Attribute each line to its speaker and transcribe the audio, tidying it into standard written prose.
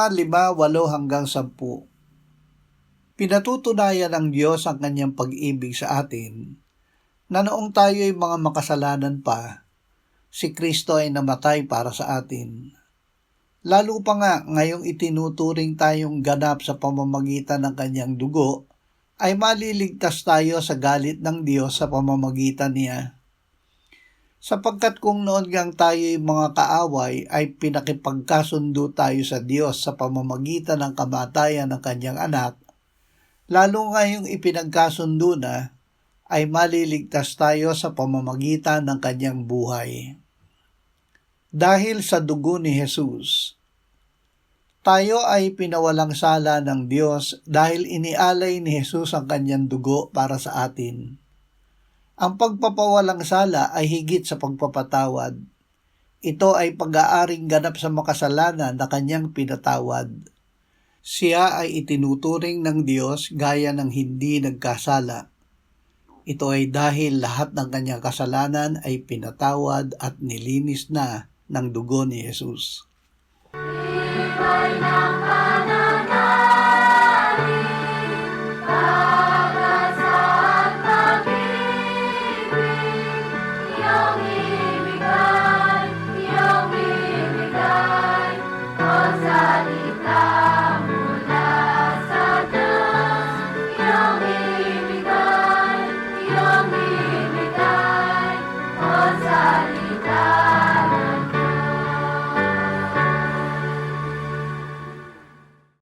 Speaker 1: Roma 5:8-10. Pinatutunayan ng Diyos ang kanyang pag-ibig sa atin na noong tayo ay mga makasalanan pa, si Kristo ay namatay para sa atin. Lalo pa nga ngayong itinuturing tayong ganap sa pamamagitan ng kanyang dugo, ay maliligtas tayo sa galit ng Diyos sa pamamagitan niya. Sapagkat kung noon ngang tayo'y mga kaaway ay pinakipagkasundo tayo sa Diyos sa pamamagitan ng kamatayan ng kanyang anak, lalo ngayong ipinagkasundo na ay maliligtas tayo sa pamamagitan ng kanyang buhay. Dahil sa dugo ni Jesus, tayo ay pinawalang sala ng Diyos dahil inialay ni Jesus ang kanyang dugo para sa atin. Ang pagpapawalang sala ay higit sa pagpapatawad. Ito ay pag-aaring ganap sa makasalanan na kanyang pinatawad. Siya ay itinuturing ng Diyos gaya ng hindi nagkasala. Ito ay dahil lahat ng kanyang kasalanan ay pinatawad at nilinis na ng dugo ni Jesus.